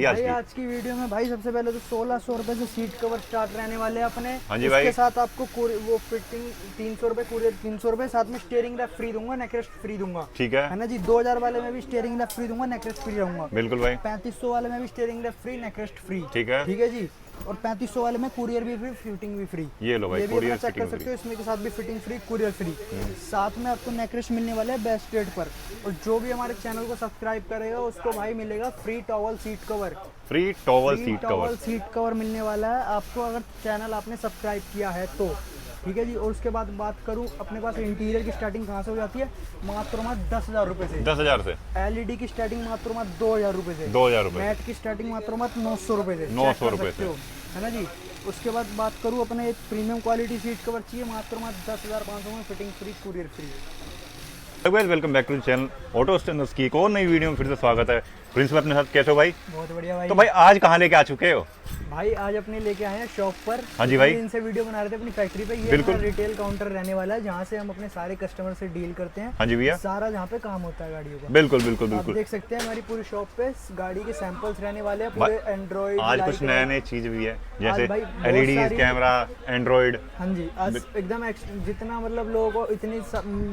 भाई आज की वीडियो में भाई सबसे पहले तो 1600 रुपए से सीट कवर स्टार्ट रहने वाले हैं अपने। हाँ जी भाई। इसके साथ आपको वो फिटिंग 300 रुपए, कुरियर 300 रुपए, साथ में स्टीयरिंग रैक फ्री दूंगा, नेकरेस्ट फ्री दूंगा। ठीक है ना जी। 2000 वाले में भी स्टीयरिंग रैक फ्री दूंगा, नेकरेस्ट फ्री रहूंगा। बिल्कुल भाई। 3500 वाले में भी स्टीयरिंग रैक फ्री, नेकरेस्ट फ्री। ठीक है जी। और 3500 वाले में कुरियर भी फ्री, फिटिंग भी फ्री। ये लो भाई, ये भी कुरियर चेक कर सकते हो, इसमें के साथ भी फिटिंग फ्री, कुरियर फ्री। साथ में आपको नेकरेस्ट मिलने वाला है बेस्ट रेट पर। और जो भी हमारे चैनल को सब्सक्राइब करेगा उसको भाई मिलेगा free towel seat cover. Free towel seat cover मिलने वाला है आपको, अगर चैनल आपने सब्सक्राइब किया है तो। ठीक है जी। और उसके बाद बात करूं, अपने पास इंटीरियर की स्टार्टिंग कहाँ से हो जाती है? मात्र 10,000 रुपए से। 10,000 से। एलईडी की स्टार्टिंग मात्र 2,000 रुपए से। 2,000 रुपए। मैट की स्टार्टिंग मात्र 900 रुपए से। 900 रुपए से, है ना जी। उसके बाद बात करूं, अपने एक प्रीमियम क्वालिटी सीट कवर चाहिए, मात्र 10,500 में, fitting free, courier free. Welcome back to channel auto standards की एक और नई वीडियो में फिर से स्वागत है। प्रिंस अपने साथ कैसे हो भाई? बहुत बढ़िया भाई। तो भाई आज कहाँ लेके आ चुके हो? भाई आज अपने लेके आए हैं शॉप पर। हाँ जी भाई। इनसे वीडियो बना रहे थे अपनी फैक्ट्री पे। ये बिल्कुल रिटेल काउंटर रहने वाला है जहाँ से हम अपने सारे कस्टमर से डील करते हैं। हाँ जी भैया। सारा जहाँ पे काम होता है गाड़ियों का। बिल्कुल बिल्कुल आप बिल्कुल। देख सकते हैं हमारी पूरी शॉप पे गाड़ी के सैंपल्स रहने वाले हैं, पूरे एंड्रॉइड। आज कुछ नए नए चीज भी है, जैसे भाई एलईडी कैमरा, एंड्रॉइड। हाँ जी। आज एकदम जितना मतलब लोगों को इतनी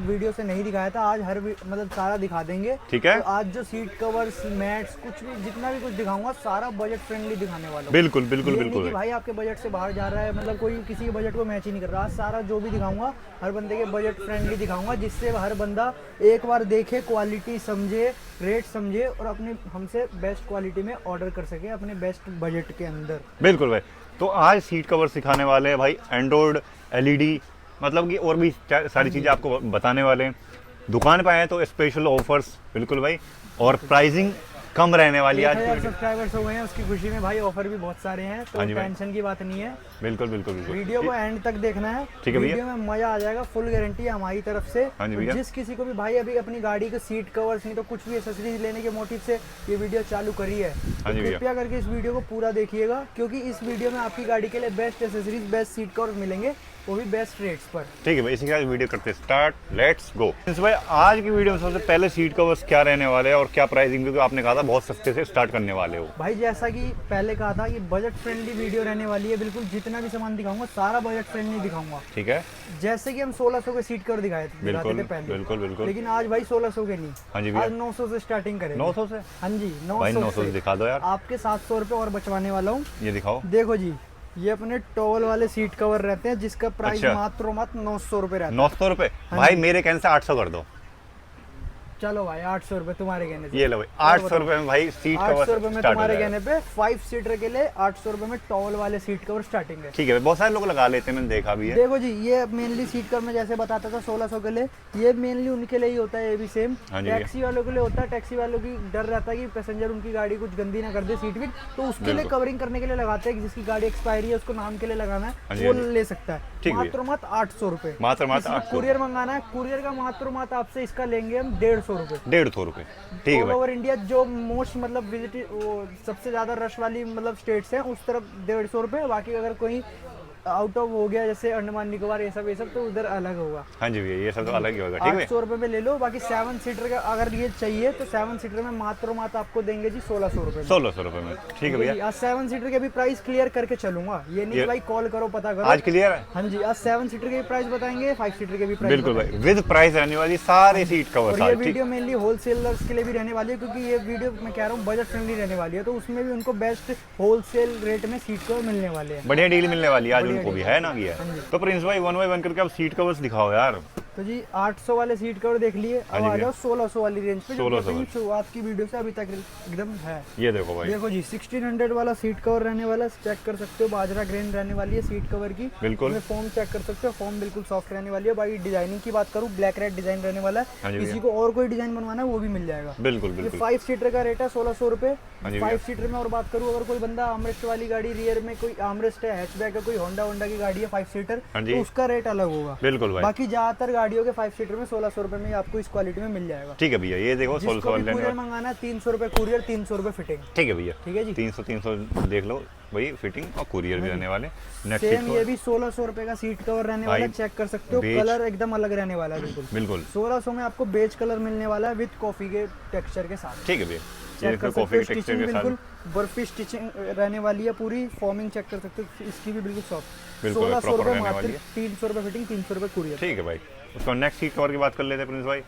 वीडियो से नहीं दिखाया था, आज हर मतलब सारा दिखा देंगे। ठीक है। तो आज जो सीट कवर्स, मैट्स, कुछ भी जितना भी कुछ दिखाऊंगा सारा बजट फ्रेंडली दिखाने वाला हूँ। बिल्कुल बिल्कुल बिल्कुल भाई आपके बजट से बाहर जा रहा है, मतलब कोई किसी के बजट को मैच ही नहीं कर रहा। आज सारा जो भी दिखाऊंगा हर बंदे के बजट फ्रेंडली दिखाऊंगा, जिससे हर बंदा एक बार देखे, क्वालिटी समझे, रेट समझे और अपने हमसे बेस्ट क्वालिटी में ऑर्डर कर सके अपने बेस्ट बजट के अंदर। बिल्कुल भाई। तो आज सीट कवर सिखाने वाले हैं भाई, एंड्रॉइड, एलईडी, मतलब कि और भी सारी चीज़ें आपको बताने वाले हैं। दुकान पे आए तो स्पेशल ऑफर्स, बिल्कुल भाई, और प्राइसिंग कम रहने वाली है। आज सब्सक्राइबर्स हो गए हैं, उसकी खुशी में भाई ऑफर भी बहुत सारे हैं, तो टेंशन की बात नहीं है। बिल्कुल बिल्कुल बिल्कुल। वीडियो को एंड तक देखना है। ठीक है भैया। वीडियो में मजा आ जाएगा, फुल गारंटी है हमारी तरफ से। जिस किसी को भी भाई अभी अपनी गाड़ी के सीट कवर्स नहीं तो कुछ भी एक्सेसरीज लेने के मोटिव से ये वीडियो चालू करी है, तो कृपया करके इस वीडियो को पूरा देखिएगा, क्योंकि इस वीडियो में आपकी गाड़ी के लिए best accessories, best seat covers मिलेंगे, वो भी बेस्ट रेट्स पर। ठीक है भाई, इसी के साथ वीडियो करते हैं स्टार्ट। Let's go. भाई आज की वीडियो में सबसे पहले सीट कवर्स क्या रहने वाले हैं और क्या प्राइसिंग, क्योंकि आपने कहा था बहुत सस्ते से स्टार्ट करने वाले हो। भाई जैसा कि पहले कहा था कि बजट फ्रेंडली वीडियो रहने वाली है, बिल्कुल जितना भी सामान दिखाऊंगा सारा बजट फ्रेंडली दिखाऊंगा। ठीक है। जैसे कि हम 1600 के सीट कवर दिखाए थे पहले। बिल्कुल बिल्कुल। लेकिन आज भाई 1600 के नहीं। हाँ जी। आज 900 से स्टार्टिंग करें। 900 से? हाँ जी, 900 से दिखा दो यार। आपके 700 रुपए और बचवाने वाला हूँ। ये दिखाओ। देखो जी, ये अपने टॉवल वाले सीट कवर रहते हैं, जिसका प्राइस मात्र 900 रुपए रहता है। 900 रुपए? भाई मेरे कहने से 800 कर दो। चलो भाई 800 रुपए तुम्हारे कहने से। ये लो भाई 800 रुपए में भाई सीट कवर। 800 रुपए में तुम्हारे कहने पे 5 सीटर के लिए 800 रुपए में टॉवल वाले सीट कवर स्टार्टिंग है। ठीक है, बहुत सारे लोग लगा लेते हैं, मैंने देखा भी है। देखो जी, ये मेनली सीट कवर में जैसे बताता था 1600 के लिए, ये मेनली उनके लिए ही होता है। ये भी सेम टैक्सी वालों के लिए होता है। टैक्सी वालों की डर रहता है कि पैसेंजर उनकी गाड़ी कुछ गंदी ना कर दे सीट विट, तो उसके लिए कवरिंग करने के लिए लगाते हैं। जिसकी गाड़ी एक्सपायरी है उसको नाम के लिए लगाना है, वो ले सकता है। मात्र 800 रुपए। मात्र कुरियर मंगाना है, कुरियर का मात्र आपसे इसका लेंगे हम 150 रुपए। 150 रुपए। ठीक है। ऑल ओवर इंडिया जो मोस्ट मतलब विजिट, वो सबसे ज्यादा रश वाली मतलब स्टेट्स हैं, उस तरफ 150 रुपए। बाकी अगर कोई आउट ऑफ हो गया जैसे अंडमान निकोबार ये सब तो उधर अलग होगा। हाँ जी भैया, ये सब तो अलग ही होगा। ठीक है, 800 रुपए में ले लो। बाकी 7 सीटर का अगर ये चाहिए तो 7 सीटर में मात्र आपको देंगे जी 1600 रुपए। 1600 रुपए में। ठीक है भैया। आज 7 सीटर के भी प्राइस क्लियर करके चलूंगा, ये नहीं भाई कॉल करो पता करो। आज क्लियर है? हाँ जी, आज 7 सीटर के भी प्राइस बताएंगे, 5 सीटर के भी प्राइस। बिल्कुल भाई, विद प्राइस रहने वाली सारे सीट कवर। ये वीडियो मेनली होलसेलर्स के लिए भी रहने वाली है, क्योंकि ये वीडियो मैं कह रहा हूँ बजट फ्रेंडली रहने वाली है, तो उसमें भी उनको बेस्ट होलसेल रेट में सीट कवर मिलने वाले हैं। बढ़िया डील मिलने वाली है आज उनको भी, है ना? तो प्रिंस भाई 1 बाय 1 करके आप सीट कवर्स दिखाओ यार। तो जी 800 वाले सीट कवर देख लिए, अब आ जाओ 1600 वाली रेंज पे, जो शुरुआत की वीडियो से अभी तक एकदम है। ये देखो भाई, देखो जी 1600 वाला सीट कवर रहने वाला, चेक कर सकते हो, बाजरा ग्रेन रहने वाली है सीट कवर की। बिल्कुल। फॉर्म चेक कर सकते हो, फॉर्म बिल्कुल सॉफ्ट रहने वाली है। भाई डिजाइनिंग की बात करूँ, ब्लैक रेड डिजाइन रहने वाला है। किसी को और कोई डिजाइन बनवाना है वो भी मिल जाएगा। बिल्कुल बिल्कुल। 5 सीटर का रेट है 1600 रुपए। 5 सीटर में और बात करूँ, अगर कोई बंदा आर्मरेस्ट वाली गाड़ी, रियर में कोई आर्मरेस्ट है, हैचबैक है, कोई होंडा की गाड़ी है 5 सीटर, तो उसका रेट अलग होगा। बिल्कुल भाई। बाकी ज्यादातर गाड़ियों के 5 सीटर में 1600 रुपए में आपको इस क्वालिटी में मिल जाएगा। ठीक है भैया, ये देखो 1600 वाले कुरियर मंगाना 300 रुपए कुरियर, 300 रुपए फिटिंग। ठीक है भैया। ठीक है जी, 300 देख लो भाई, फिटिंग और कुरियर भी रहने वाले। सेम ये भी 1600 रुपए का सीट कवर रहने वाला है, चेक कर सकते हो। कलर एकदम अलग रहने वाला है। बिल्कुल 1600 में आपको बेज कलर मिलने वाला है विद कॉफी के टेक्सचर के साथ। ठीक है भैया। ये चेक कर सकते कॉफी हो, के टेक्सचर स्टिचिंग के साथ बिल्कुल बर्फी स्टिचिंग रहने वाली है, पूरी फॉर्मिंग चेक कर सकते हो, इसकी भी बिल्कुल सॉफ्ट। बिल्कुल 1600 proper रुपये रहने वाली मात्र, है। 300 रुपये फिटिंग, 300 रुपये कुरियर। ठीक है भाई। उसका नेक्स्ट सीट कवर की बात कर लेते हैं प्रिंस भाई।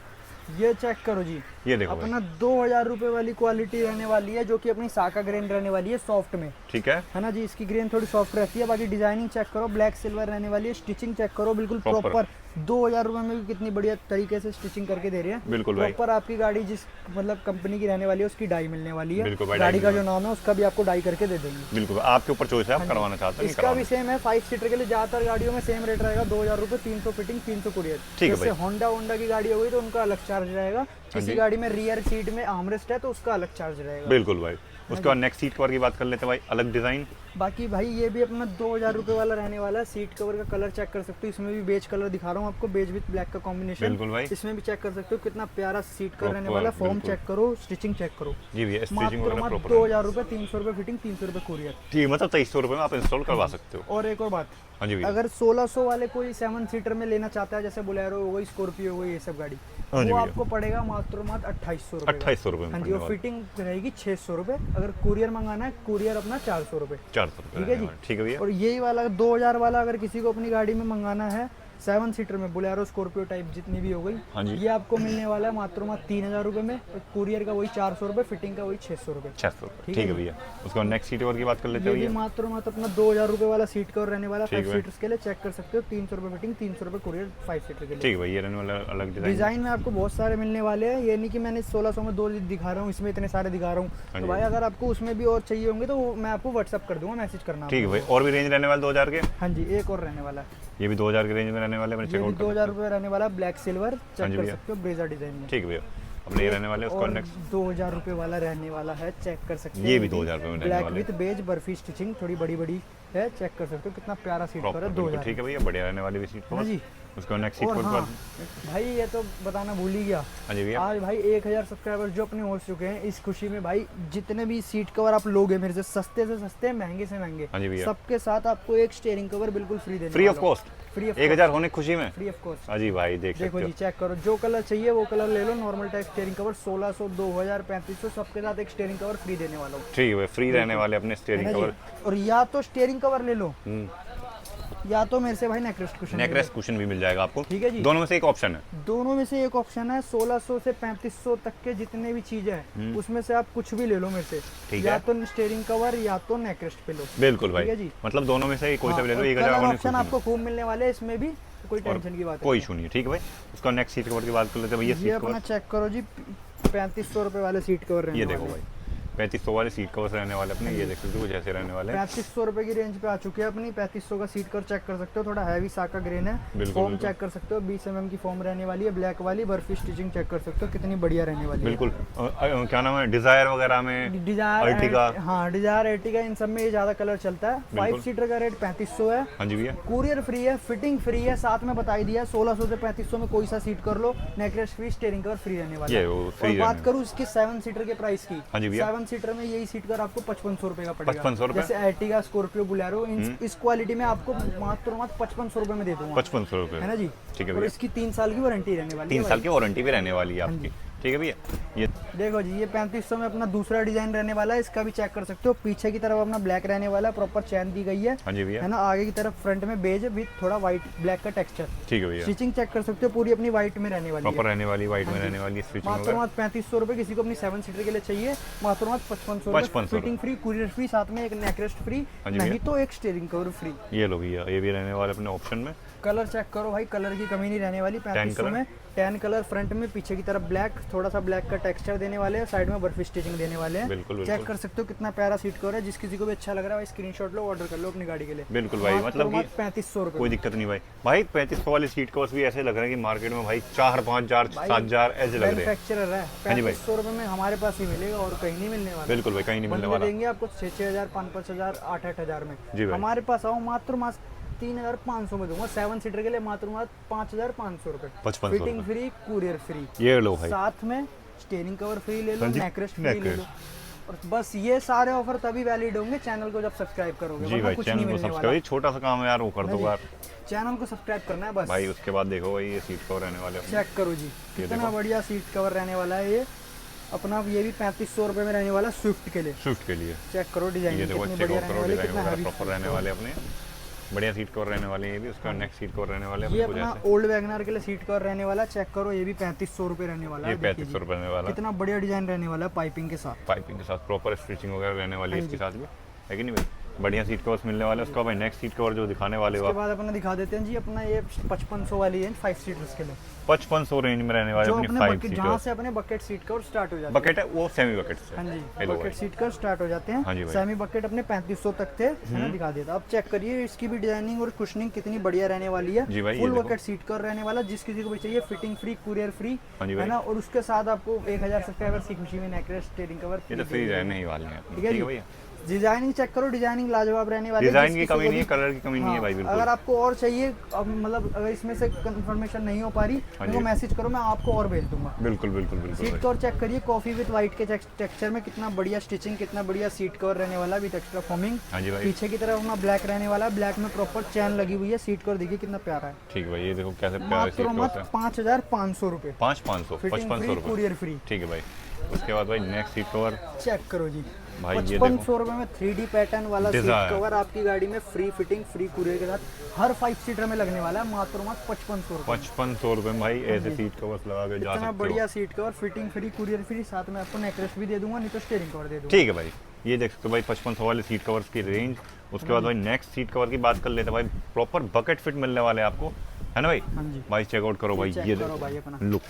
ये चेक करो जी, ये देखो भाई, अपना 2000 रुपये वाली क्वालिटी रहने वाली है, जो कि अपनी साका ग्रेन रहने वाली है सॉफ्ट में, ठीक है। है ना जी। इसकी ग्रेन थोड़ी सॉफ्ट रहती है, बाकी डिजाइनिंग चेक करो, ब्लैक सिल्वर रहने वाली है, स्टिचिंग चेक करो बिल्कुल Proper। प्रॉपर। 2000 रुपये में भी कितनी बढ़िया तरीके से स्टिचिंग करके दे रही है। बिल्कुल भाई। प्रॉपर आपकी गाड़ी जिस मतलब कंपनी की रहने वाली है उसकी डाई मिलने वाली है। बिल्कुल भाई, गाड़ी डाई का जो नाम है उसका भी आपको डाई करके दे देंगे। बिल्कुल आपके ऊपर चॉइस है, आप करवाना चाहते हैं इसका भी सेम है, 5 सीटर के लिए ज्यादातर गाड़ियों में सेम रेट रहेगा, 2000 रुपये, 300 फिटिंग, 300 कुरियर। ठीक है जैसे भाई। होंडा की गाड़ी हो गई तो उनका अलग चार्ज रहेगा, किसी जी। गाड़ी में रियर सीट में आर्मरेस्ट है तो उसका अलग चार्ज रहेगा। बिल्कुल भाई। उसके बाद नेक्स्ट सीट कवर की बात कर लेते हैं भाई, अलग डिजाइन। बाकी भाई ये भी अपना 2000 रुपये वाला रहने वाला है। सीट कवर का कलर चेक कर सकते हो, इसमें भी बेज कलर दिखा रहा हूँ आपको, बेज विद ब्लैक का कॉम्बिनेशन। बिल्कुल भाई। इसमें भी चेक कर सकते हो कितना प्यारा सीट कवर रहने Proper, वाला है। फॉर्म बिल्कुल। चेक करो, स्टिचिंग चेक करो। जी भैया, स्टिचिंग वगैरह मात्र प्रॉपर 2000 रुपये, 300 रुपये फिटिंग, 300 रुपये कुरियर। ठीक, मतलब 2300 रुपये में आप इंस्टॉल करवा सकते हो। और एक और बात, हाँ जी भैया। अगर 1600 वाले कोई 7 सीटर में लेना चाहता है, जैसे बोलेरो हो गई, स्कॉर्पियो हो गई, ये सब गाड़ी, हाँ जी वो भैया। आपको पड़ेगा मात्र 2800 रुपये। 2800 रुपये में हाँ जी, पड़ने और वाला। फिटिंग रहेगी 600 रुपये। अगर कुरियर मंगाना है, कुरियर अपना 400 रुपये। 400 रुपये ठीक है रहने जी। वाला। ठीक है भैया। और यही वाला 2000 वाला अगर किसी को अपनी गाड़ी में मंगाना है, 7 सीटर में, बोलेरो, स्कॉर्पियो टाइप जितनी भी हो गई, हाँ जी। ये आपको मिलने वाला है मात्र 3000 रुपये में। और कुरियर का वही 400 रुपये, फिटिंग का वही 600 रुपये। 600 रुपये। ठीक ठीक है है भैया। उसका नेक्स्ट सीट कवर की बात कर लेते ये हैं भी भैया। मात्र अपना 2000 रुपये वाला सीट कवर रहने वाला, ठीक 5 है। सीटर्स के लिए चेक कर सकते हो। 300 रुपये फिटिंग, 300 रुपये कुरियर, 5 सीटर के लिए। ठीक है भाई, ये रहने वाला अलग डिजाइन। डिजाइन में आपको बहुत सारे मिलने वाले हैं, ये नहीं कि मैंने 1600 में 2 दिखा रहा हूँ, इसमें इतने सारे दिखा रहा हूँ। हाँ तो जी। भाई अगर आपको उसमें भी और चाहिए होंगे तो वो मैं आपको व्हाट्सअप कर दूंगा, मैसेज करना। ठीक है भाई। और भी रेंज रहने वाले 2000 के। हाँ जी, एक और रहने वाला है, ये भी 2000 के रेंज में रहने वाले, मैंने ये भी चेकआउट 2000 रुपये रहने वाला, ब्लैक सिल्वर हाँ चेक जी कर भैया। सकते हो, ब्रेजा डिजाइन में। ठीक है भैया। अपने ये रहने वाले उसका और नेक्स्ट। 2000 रुपये वाला रहने वाला है, चेक कर सकते हो। ये भी 2000 रुपये में रहने ब्लैक वाले। विद बेज बर्फी स्टिचिंग, थोड़ी बड़ी बड़ी है, चेक कर सकते हो कितना प्यारा सीट प्रॉपर पर है। बिल्कुल 2000। ठीक है भैया, बढ़िया रहने वाली भी सीट हाँ कवर। जी। उसका नेक्स्ट सीट और कवर हाँ बात। भाई, ये तो बताना भूल ही गया, हाँ जी भैया। आज भाई 1000 सब्सक्राइबर्स जो अपने हो चुके हैं, इस खुशी में भाई जितने भी सीट कवर आप लोगे मेरे से सस्ते, महंगे से महंगे, हाँ जी भैया। सबके साथ आपको एक स्टीयरिंग कवर बिल्कुल फ्री देने फ्री ऑफ वाला हूँ। कॉस्ट। फ्री ऑफ 1000 होने की खुशी में। Free of cost. हाँ जी भाई, देख देखो सकते जी, हो। चेक करो, जो कलर चाहिए वो कलर ले लो। नॉर्मल टाइप स्टीयरिंग कवर 1600, 2000, 3500 सबके साथ एक स्टीयरिंग कवर फ्री देने वाला हूँ। ठीक है भाई, फ्री रहने वाले अपने है स्टीयरिंग ना कवर। जी। और या तो स्टीयरिंग कवर ले लो, या तो मेरे से भाई नेकरेस्ट कुशन ले लो। नेकरेस्ट कुशन भी मिल जाएगा आपको। ठीक है जी। दोनों में से एक ऑप्शन है। दोनों में से एक ऑप्शन है। 1600 से 3500 तक के जितने भी चीजें हैं उसमें से आप कुछ भी ले लो मेरे से, ठीक या है। तो स्टीयरिंग कवर या तो नेकरेस्ट पे लो। बिल्कुल भाई। ठीक है जी। मतलब दोनों में से कोई सा भी ले लो, हाँ, 1000 कलर होने की ऑप्शन खुशी आपको में। खूब मिलने वाले हैं इसमें भी, कोई टेंशन की बात कोई नहीं। इशू नहीं है। ठीक है भाई। उसका नेक्स्ट सीट कवर की बात कर लेते हैं भैया। ये सीट अपना कवर चेक करो जी, 3500 रुपये वाले सीट कवर रहने ये वाले देखो हैं। भाई, 3500 वाले सीट कवर रहने वाले अपने। ये देख सकते हो कुछ ऐसे रहने वाले हैं। 3500 रुपये की रेंज पे आ चुके हैं अपनी। 3500 का सीट कवर चेक कर सकते हो, थोड़ा हैवी साका ग्रेन है। बिल्कुल, फॉर्म बिल्कुल। चेक कर सकते हो, 20 mm की फॉर्म रहने वाली है, ब्लैक वाली। बर्फी स्टिचिंग चेक कर सकते हो कितनी बढ़िया रहने वाली है। बिल्कुल। क्या नाम है, डिजायर वगैरह में, डिजायर, अर्टिगा। हाँ डिजायर, अर्टिगा, इन सब में ये ज्यादा कलर चलता है। 5 सीटर का रेट 3500 है। हाँ जी भैया। कुरियर फ्री है, फिटिंग फ्री है, साथ में बता ही दिया 1600 से 3500 में कोई सा सीट कर लो, necklace free, steering cover free रहने वाला ये है। वो फ्री और बात रहने करूँ इसकी 7 सीटर के प्राइस की, हाँ जी भैया। 7 सीटर में यही सीट कवर आपको 5500 रुपए का पड़ेगा। 5500 रुपए? जैसे अर्टिगा, स्कॉर्पियो, बुलेरो, इस क्वालिटी में आपको मात्र 5500 रुपए में दे दूंगा। 5500 रुपये है ना जी। ठीक है और भैया। इसकी 3 साल की वारंटी रहने वाली है 3 साल की वारंटी भी रहने वाली है हाँ आपकी। ठीक है भैया। ये देखो जी, ये 3500 में अपना दूसरा डिजाइन रहने वाला है, इसका भी चेक कर सकते हो। पीछे की तरफ अपना ब्लैक रहने वाला है, प्रॉपर चैन दी गई है। हाँ जी भैया। है ना। आगे की तरफ फ्रंट में बेज विद थोड़ा व्हाइट ब्लैक का टेक्सचर। ठीक है भैया। स्टिचिंग चेक कर सकते हो, पूरी अपनी व्हाइट में रहने वाली प्रॉपर है। रहने वाली, वाइट में रहने वाली स्विचिंग मात्र वगैरह। 3500 रुपए। किसी को अपनी 7 सीटर के लिए चाहिए, मात्र 5500 रुपए। 5500 फिटिंग फ्री, कुरियर फ्री, साथ में एक नेकरेस्ट फ्री, हाँ जी नहीं भैया। तो एक स्टीयरिंग कवर फ्री। ये लो भैया, ये भी रहने वाले अपने ऑप्शन में। कलर चेक करो भाई, कलर की कमी नहीं रहने वाली 3500 कलर? में। 10 कलर फ्रंट में, पीछे की तरफ ब्लैक, थोड़ा सा ब्लैक का टेक्सचर देने वाले हैं, साइड में बर्फी स्टिचिंग देने वाले हैं। बिल्कुल, चेक बिल्कुल। कर सकते हो कितना प्यारा सीट कवर है। जिस किसी को भी अच्छा लग रहा है भाई स्क्रीनशॉट लो, ऑर्डर कर लो अपनी गाड़ी के लिए। बिल्कुल भाई, मतलब कि 3500 रुपए। कोई दिक्कत नहीं भाई। भाई 3500 वाले सीट कवर्स भी ऐसे लग रहे हैं कि मार्केट में भाई 4-5,000 7,000 ऐसे लग रहे हैं। मैन्युफैक्चरर है। हाँ जी भाई। 3500 रुपए में हमारे पास ही मिलेगा और कहीं नहीं मिलने वाला। बिल्कुल भाई, कहीं नहीं मिलने बंदे वाला। देंगे आपको 6,000, 5,000, 8,000 में। जी भाई। हमारे पास आओ, मात्र 3,500 में दूंगा। 7 सीटर के लिए मात्र 5,500 रुपए। 5500 फिटिंग फ्री, कुरियर फ्री, ये लो भाई। साथ में स्टीयरिंग कवर फ्री ले लो, हाँ जी, नेकरेस्ट फ्री ले लो। नेकरेस्ट। और बस ये सारे ऑफर तभी वैलिड होंगे चैनल को जब सब्सक्राइब करोगे, जी वरना भाई, कुछ चैनल नहीं को मिलने वाला। सब्सक्राइब, छोटा सा काम है यार, वो कर हाँ दो जी। यार चैनल को सब्सक्राइब करना है बस। भाई। उसके बाद देखो भाई, ये सीट कवर रहने वाले अपने। चेक करो जी, कितना देखो। बढ़िया सीट कवर रहने वाला है ये। अपना ये भी 3500 रुपए में रहने वाला स्विफ्ट के लिए। स्विफ्ट के लिए चेक करो डिजाइन ये देखो, कितनी चेक बढ़िया आउट रहने करो वाली, डिजाइन कितना वगैरह heavy प्रॉपर रहने वाले अपने, बढ़िया सीट कवर रहने वाले हैं ये भी। उसका नेक्स्ट सीट कवर रहने वाले ये अपने अपना कुछ ओल्ड वैगनर के लिए सीट कवर रहने वाला। चेक करो ये भी 3500 रुपए रहने वाला ये है। देखिए 3500 रुपए रहने वाला, कितना बढ़िया डिजाइन रहने वाला है पाइपिंग के साथ। पाइपिंग के साथ प्रॉपर स्टिचिंग वगैरह रहने वाली है हाँ इसके साथ भी, है कि नहीं भाई? बढ़िया सीट कवर्स मिलने वाले हैं। उसका भाई नेक्स्ट सीट कवर जो दिखाने वाले हो उसके आप, बाद अपना दिखा देते हैं जी अपना ये 5500 वाली है 5 सीटर्स के लिए, 5500 रेंज में रहने वाले जो अपनी अपने 5 बकेट जहाँ सीटर से अपने बकेट सीट कवर स्टार्ट हो जाते हैं। बकेट है वो सेमी बकेट से। हाँ जी, हेलो बकेट भाई। सीट कवर स्टार्ट हो जाते हैं। हाँ जी भाई। सेमी बकेट अपने 3500 तक थे, है ना, दिखा देता। अब चेक करिए इसकी भी डिजाइनिंग और कुशनिंग कितनी बढ़िया रहने वाली है। जी भाई, ये फुल देखो। बकेट सीट कवर रहने वाला, जिस किसी को भी चाहिए फिटिंग फ्री, कुरियर फ्री, हाँ जी है भाई। ना। और उसके साथ आपको 1000 सब्सक्राइबर्स की खुशी में नेकलेस स्टीयरिंग कवर ये तो फ्री रहने ही वाले हैं, ठीक है ठीक है जी। भैया। डिजाइनिंग चेक करो, डिजाइनिंग लाजवाब रहने वाली है। डिजाइन जिस की किसी कमी को नहीं है, भी- कलर की कमी नहीं है हाँ, भाई, अगर बिल्कुल। आपको और चाहिए, अब मतलब अगर इसमें से कंफर्मेशन नहीं हो पा रही मेरे को जी। मैसेज करो, मैं आपको और भेज दूंगा। बिल्कुल बिल्कुल बिल्कुल सीट भाई। कवर चेक करिए, कॉफी विद वाइट के टेक्सचर में कितना बढ़िया स्टिचिंग, कितना बढ़िया सीट कवर रहने वाला विद एक्स्ट्रा फॉर्मिंग। हाँ जी भाई, पीछे की तरफ अपना ब्लैक रहने वाला है, ब्लैक में प्रॉपर चैन लगी हुई है। सीट कवर देखिए कितना प्यारा है। ठीक है भाई। ये देखो कैसे प्यारे मात्र सीट कवर्स मत है। 5500 रुपए, 5500 फिटिंग 5500 फ्री, रुपये, कुरियर फ्री। ठीक है भाई। उसके बाद भाई नेक्स्ट सीट कवर चेक करो जी, भाई, ये 5500 रुपए में 3D पैटर्न वाला सीट Desire। कवर आपकी गाड़ी में फ्री फिटिंग, फ्री कुरियर के साथ हर 5 सीटर में लगने वाला है। मात्र 5500 रुपए। 5500 रुपये में भाई ऐसे सीट कवर्स लगा के जा इतना सकते बढ़िया हो। Seat cover, fitting free, courier free, साथ में आपको नेकलेस भी दे दूंगा, नहीं तो स्टीयरिंग कवर दे दूंगा। ठीक है भाई। ये देख सकते हो भाई 5500 वाले सीट कवर्स की रेंज। उसके बाद भाई नेक्स्ट सीट कवर की बात कर लेते हैं भाई। प्रॉपर बकेट फिट मिलने वाले हैं आपको, है ना भाई? हाँ जी, भाई चेकआउट करो भाई, चेक ये करो भाई देखो अपना लुक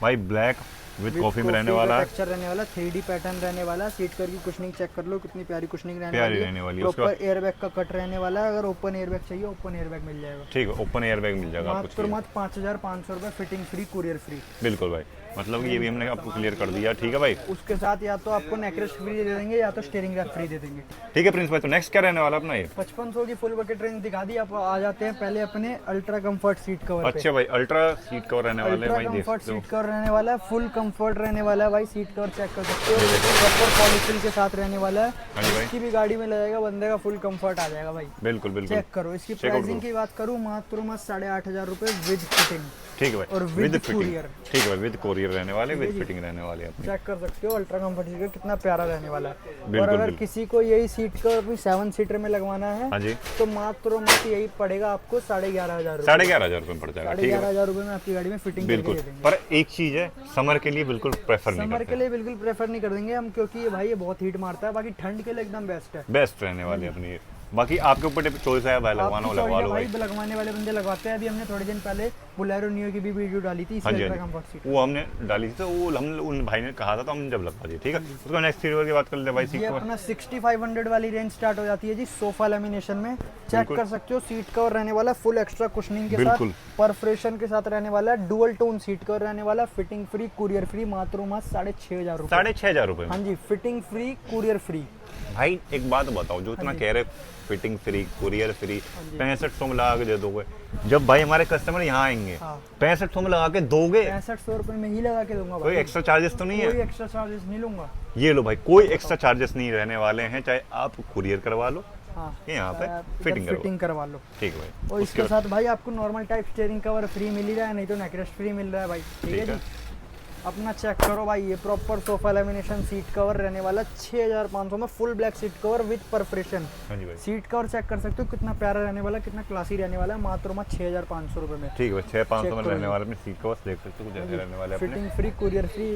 भाई, ब्लैक विद कॉफी में रहने वाला है। टेक्सचर रहने वाला, 3D पैटर्न रहने वाला। सीट कवर की कुशनिंग चेक कर लो, कितनी प्यारी कुशनिंग रहने प्यारी वाली रहने वाली है। है। उसके प्रॉपर एयरबैग का कट रहने वाला है। अगर ओपन एयरबैग चाहिए, ओपन एयरबैग मिल जाएगा। ठीक है, ओपन एयर बैग मिल जाएगा आपको मात्र चाहिए। मत 5500 रुपए, फिटिंग फ्री, कुरियर फ्री। बिल्कुल भाई, मतलब कि ये भी हमने आपको क्लियर कर दिया, ठीक है भाई। उसके साथ या तो आपको नेकलेस फ्री दे देंगे या तो स्टीयरिंग रैक फ्री दे देंगे। ठीक है प्रिंस भाई, तो नेक्स्ट क्या रहने वाला अपना ये? 5500 की फुल बकेट रेंज दिखा दी। आप आ जाते हैं पहले अपने अल्ट्रा कंफर्ट सीट कवर पे। अच्छा भाई, अल्ट्रा सीट कवर रहने वाले हैं अल्ट्रा भाई, देख कंफर्ट सकते हो। सीट कवर रहने वाला है, फुल कंफर्ट रहने वाला है भाई। सीट कवर चेक कर सकते हो, प्रॉपर पॉलिशिंग के साथ रहने वाला है। हाँ जी भाई, इसकी भी गाड़ी में लगेगा बंदे का, फुल कंफर्ट आ जाएगा भाई। बिल्कुल बिल्कुल। चेक करो इसकी Check out प्राइसिंग करो। की बात करूँ, मात्र मत 8500 रुपए विद फिटिंग। ठीक है भाई, और विद with फिटिंग। courier। ठीक है भाई, विद कोरियर रहने वाले, ठीक है विद जी। फिटिंग रहने वाले अपनी। चेक कर सकते हो अल्ट्रा कंफर्ट सीट कवर कितना प्यारा रहने वाला है। बिल्कुल, और अगर बिल्कुल। किसी को यही सीट कवर भी 7 सीटर में लगवाना है हाँ जी, तो मात्र मत यही पड़ेगा आपको 11500 रुपए। 11,500 रुपये में पड़ जाएगा, ठीक है भाई। 11500 रुपए में आपकी गाड़ी में फिटिंग करके बिल्कुल। दे देंगे। पर एक चीज है, समर के लिए बिल्कुल प्रेफर नहीं समर के करते, लिए बिल्कुल प्रेफर नहीं कर देंगे हम, क्योंकि ये भाई ये बहुत हीट मारता है। बाकी ठंड के लिए एकदम बेस्ट है। बेस्ट रहने वाली है अपनी ये। बाकी आपके ऊपर चॉइस है भाई, लगवाना हो आपकी लगवा choice लो है भाई। लगवाने वाले बंदे लगवाते हैं। अभी हमने थोड़े दिन पहले बुलेरो नियो की भी वीडियो डाली थी, हाँ जी, इसलिए हाँ कंफर्ट जी, सीट। वो हमने डाली थी, तो वो हम उन भाई ने कहा था तो हम जब लगवा दिए, ठीक है। उसका नेक्स्ट सीट की बात कर लेते हैं भाई। ये सीट कवर अपना 6500 वाली रेंज स्टार्ट हो जाती है जी, सोफा लेमिनेशन में। चेक बिल्कुल। कर सकते हो, सीट कवर रहने वाला फुल एक्स्ट्रा कुशनिंग के साथ, बिल्कुल। परफोरेशन के साथ रहने वाला है। डुअल टोन सीट कवर रहने वाला, फिटिंग फ्री, कुरियर फ्री। मात्र 6500 रुपए। 6,500 रुपये में हाँ जी, फिटिंग फ्री, कुरियर फ्री। भाई एक बात बताओ, जो इतना जी। कह रहे फिटिंग फ्री, कुरियर फ्री, 6500 में लगा के दे दोगे? जब भाई हमारे कस्टमर यहाँ आएंगे, हाँ। 6500 में लगा के दोगे? 6500 रुपए में ही लगा के दूंगा कोई भाई। एक्स्ट्रा चार्जेस तो नहीं कोई है? एक्स्ट्रा चार्जेस नहीं लूंगा। ये लो भाई, कोई एक्स्ट्रा चार्जेस नहीं रहने वाले हैं, चाहे आप कुरियर करवा लो, हाँ, यहाँ पे इधर फिटिंग करवा। फिटिंग करवा लो। ठीक है भाई। और इसके साथ भाई आपको normal type steering cover free मिल ही रहा है, नहीं तो नेकलेस फ्री मिल रहा है भाई। ठीक है जी। अपना चेक करो भाई, ये proper sofa lamination seat cover रहने वाला 6500 में, full black seat cover with perforation. हाँ जी भाई, सीट कवर चेक कर सकते हो कितना प्यारा रहने वाला, कितना क्लासी रहने वाला है। मात्र 6500 रुपए में। ठीक है भाई। 6,500 में करो रहने जी। वाले अपने सीट कवर्स देख सकते हो, कुछ ऐसे रहने वाले अपने। Fitting free, courier free,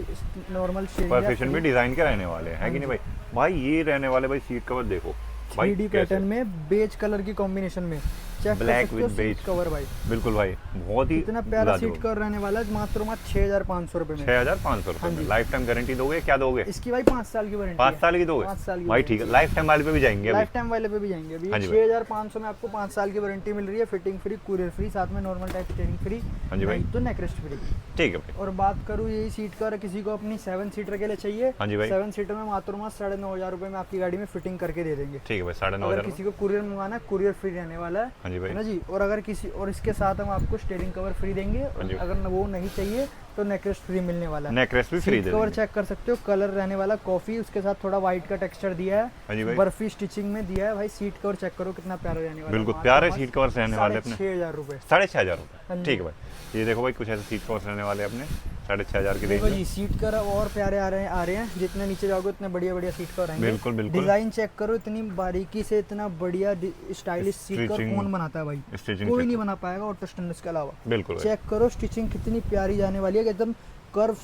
normal perfection भी डिजाइन के रहने वाले हैं, कि नहीं भाई? भाई ये रहने वाले भाई सीट कवर देखो भाई, 3D कैसे? पैटर्न में बेज कलर की कॉम्बिनेशन में। चेक कर Black सकते हो with सीट beige। कवर भाई, बिल्कुल भाई, बहुत ही इतना प्यारा लाजवाब। सीट कवर रहने वाला है। मात्र 6500 रुपए में। 6,500 रुपये हाँ में जी। लाइफ टाइम गारंटी दोगे? क्या दोगे? इसकी भाई 5 साल की वारंटी 5 साल की दोगे? 5 साल की भाई ठीक है, लाइफ टाइम वाले पे भी जाएंगे अभी। लाइफ टाइम वाले पे भी जाएंगे। अभी हाँ जी भाई। 6500 में आपको 5 साल की वारंटी मिल रही है, फिटिंग फ्री, कुरियर फ्री, साथ में नॉर्मल टाइप स्टीयरिंग फ्री। हाँ जी भाई। नहीं तो नेकलेस फ्री। ठीक है भाई। और बात करूँ यही सीट कवर किसी को अपनी 7 सीटर के लिए चाहिए, हाँ जी भाई। 7 सीटर में मात्र 9,500 रुपए में आपकी गाड़ी में फिटिंग करके दे देंगे। ठीक है भाई, 9,500 अगर किसी को कुरियर मंगवाना है, कुरियर फ्री रहने वाला है। हाँ जी है ना भाई। जी। और अगर किसी और इसके साथ हम आपको स्टीयरिंग कवर फ्री देंगे, हाँ जी। अगर वो नहीं चाहिए तो नेकलेस फ्री मिलने वाला है। नेकलेस भी फ्री सीट दे कवर देंगे। चेक कर सकते हो, कलर रहने वाला कॉफी, उसके साथ थोड़ा व्हाइट का टेक्सचर दिया हाँ जी है, भाई। बर्फी स्टिचिंग में दिया है भाई। सीट कवर चेक करो कितना प्यारा रहने वाला है। बिल्कुल मात्र प्यारे बस सीट कवर्स रहने वाले अपने। 6500 रुपए। 6,500 रुपये। ठीक है भाई। ये देखो भाई कुछ ऐसे सीट कवर्स रहने वाले अपने 6500 की रेंज देखो में। जी सीट कवर और प्यारे आ रहे हैं, जितने नीचे जाओगे उतने बढ़िया बढ़िया सीट कवर आएंगे। बिल्कुल बिल्कुल। डिजाइन चेक करो, इतनी बारीकी से इतना बढ़िया स्टाइलिश सीट कवर कौन बनाता है भाई, कोई नहीं बना पाएगा ऑटो स्टैंडर्ड्स के अलावा। बिल्कुल चेक करो स्टिचिंग कितनी प्यारी जाने वाली है, एकदम कर्व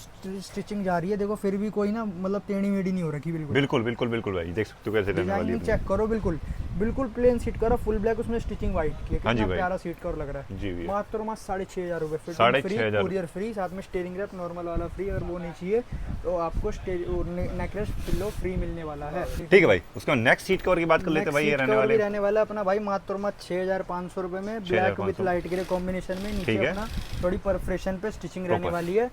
स्टिचिंग जा रही है। देखो फिर भी कोई ना मतलब टेढ़ी मेढ़ी नहीं हो रखी, बिल्कुल बिल्कुल बिल्कुल बिल्कुल भाई देख सकते हो कैसे रहने वाली है। चेक करो बिल्कुल बिल्कुल plain seat cover, full black, उसमें स्टिचिंग व्हाइट की है। कितना प्यारा सीट कवर लग रहा है जी भैया। मात्र 6500 रुपए, 6500 कुरियर फ्री, साथ में स्टीयरिंग रैप नॉर्मल वाला फ्री। अगर वो नहीं चाहिए तो आपको नेकलेस पिलो फ्री मिलने वाला है। ठीक है भाई। उसका नेक्स्ट सीट कवर की बात कर लेते हैं भाई। ये रहने वाला अपना भाई मात्र 6500 रुपए में, black with light grey combination में। नीचे अपना थोड़ी परफोरेशन पे स्टिचिंग रहने वाली है,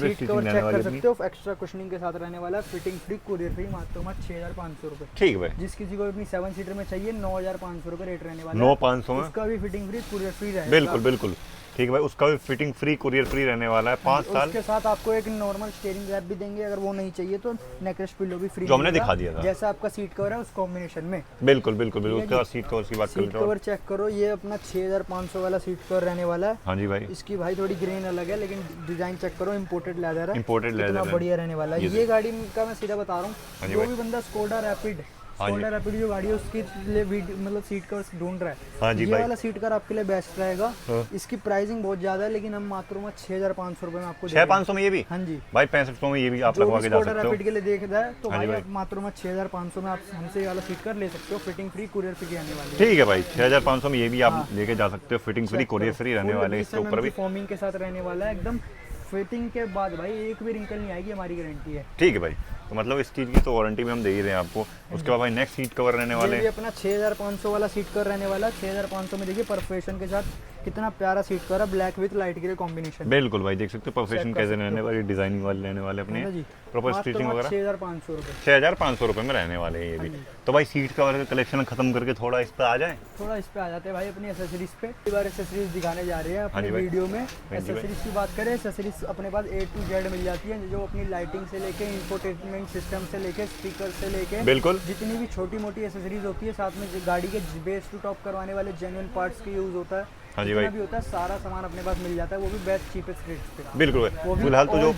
सीट कवर चेक कर सकते हो, एक्स्ट्रा कुशनिंग के साथ रहने वाला है, फिटिंग फ्री, कुरियर फ्री, मात्र 6500 रुपए। ठीक है भाई। जिस किसी को अपनी 7 सीटर में चाहिए 9500 रुपए रेट रहने वाला है। 9500 में उसका भी फिटिंग फ्री, कुरियर फ्री रहेगा। बिल्कुल बिल्कुल ठीक है भाई। उसका भी फिटिंग फ्री, कुरियर फ्री रहने वाला है 5 साल। उसके साथ आपको एक नॉर्मल स्टीयरिंग रैप भी देंगे, अगर वो नहीं चाहिए तो नेकलेस पिलो भी फ्री, जो हमने दिखा दिया था जैसा आपका सीट कवर है उस कॉम्बिनेशन में। बिल्कुल बिल्कुल बिल्कुल। उसके बाद सीट कवर की बात कर सीट कवर चेक करो, ये अपना 6500 वाला सीट कवर रहने वाला है। हाँ जी भाई। इसकी भाई थोड़ी ग्रेन अलग है, लेकिन डिजाइन चेक करो, इंपोर्टेड लेदर है, इंपोर्टेड लेदर इतना बढ़िया रहने वाला है। ये गाड़ी का मैं सीधा बता रहा हूँ, जो भी बंदा स्कोडा रैपिड जो गाड़ी है उसके लिए मतलब सीट कवर ढूंढ रहा है, हाँ जी ये भाई। वाला सीट कवर आपके लिए बेस्ट रहेगा। इसकी प्राइसिंग बहुत ज्यादा है, लेकिन हम मात्र 6500 रुपए में आपको 6500 में ये भी। हाँ जी भाई 6500 में ये भी आप लगवा के जा सकते हो। रैपिड के लिए देख रहा है तो भाई आप मात्र 6500 में आप हमसे ये वाला सीट कवर ले सकते हो, फिटिंग फ्री, कुरियर फ्री आने वाली है। ठीक है भाई। 6500 में ये भी आप लेके जा सकते हो, फिटिंग फ्री, कुरियर फ्री रहने वाले हैं। इसके ऊपर भी फॉर्मिंग के साथ रहने वाला है, एकदम फिटिंग के बाद भाई एक भी रिंकल नहीं आएगी, हमारी गारंटी है। ठीक है भाई। तो मतलब इस चीज़ की तो वारंटी भी हम दे ही रहे हैं आपको। उसके बाद भाई नेक्स्ट सीट कवर रहने वाले ये अपना 6500 वाला सीट कवर रहने वाला है। 6500 में देखिए परफेक्शन के साथ कितना प्यारा सीट कवर है, black with light grey combination. बिल्कुल भाई देख सकते हो परफेक्शन कैसे रहने वाली, डिजाइनिंग वाले रहने वाले अपने प्रॉपर स्टिचिंग वगैरह। 6500 रुपए, 6500 रुपए में रहने वाले हैं ये भी। तो भाई सीट कवर का कलेक्शन खत्म करके थोड़ा इस पे आ जाए, थोड़ा इस पे आ जाते हैं भाई अपनी एसेसरीज पे। इस बार एसेसरीज दिखाने जा रहे हैं अपने वीडियो में। एसेसरीज की बात करें, एसेसरीज अपने पास A to Z मिल जाती है, जो अपनी लाइटिंग से लेके इंफोटेनमेंट सिस्टम से लेके स्पीकर से लेके बिल्कुल जितनी भी छोटी मोटी एसेसरीज होती है, साथ में गाड़ी के बेस टू टॉप करवाने वाले जेन्युइन पार्ट्स के यूज होता है। हाँ जी भाई। भी होता है, सारा सामान अपने पास मिल जाता है, वो भी बेस्ट चीपेस्ट रेट्स पे। बिल्कुल। फिलहाल तो जो